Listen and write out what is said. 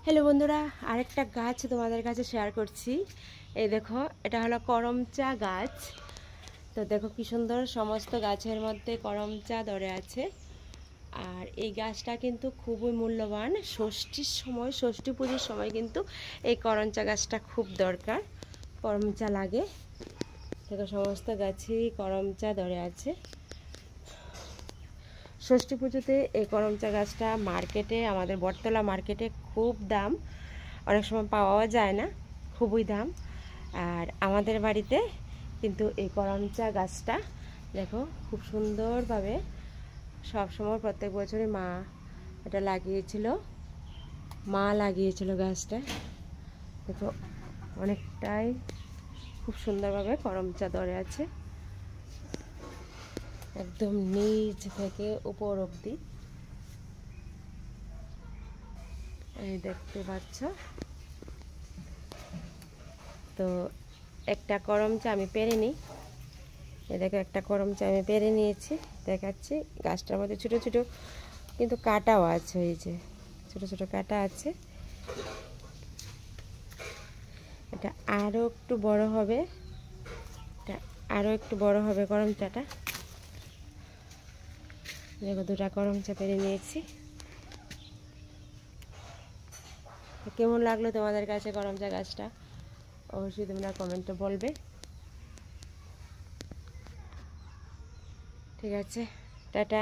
Hello বন্ধুরা, আরেকটা গাছ তোমাদের কাছে শেয়ার করছি। এই দেখো, এটা হলো করমচা গাছ। তো দেখো কি সুন্দর, সমস্ত গাছের মধ্যে করমচা ধরে আছে। আর এই গাছটা কিন্তু খুবই মূল্যবান। ষষ্ঠীর সময়, ষষ্ঠী পুজোর সময় কিন্তু এই করমচা গাছটা খুব দরকার, করমচা লাগে। দেখো সমস্ত গাছেই করমচা ধরে আছে। ষষ্ঠী পুজোতে এই করমচা গাছটা মার্কেটে, আমাদের বটতলা মার্কেটে খুব দাম, অনেক সময় পাওয়াও যায় না, খুবই দাম। আর আমাদের বাড়িতে কিন্তু এই করমচা গাছটা দেখো খুব সুন্দরভাবে সব সময় প্রত্যেক বছরই মা এটা লাগিয়েছিল গাছটা। দেখো অনেকটাই খুব সুন্দরভাবে করমচা ধরে আছে, একদম নিচ থেকে উপর অবধি। এই দেখতে পাচ্ছ। তো একটা করমচা আমি পেরে নিই। এই দেখো, একটা করমচা আমি পেরে নিয়েছি, দেখাচ্ছি। গাছটার মধ্যে ছোটো ছোটো কিন্তু কাঁটাও আছে, এই যে ছোটো ছোটো কাঁটা আছে। এটা আরও একটু বড় হবে, এটা আরও একটু বড় হবে করমচাটা। দেখো দুটা করমচা পেরে নিয়েছি। কেমন লাগলো তোমাদের কাছে করমচা গাছটা, অবশ্যই তোমরা কমেন্টে বলবে। ঠিক আছে, টাটা।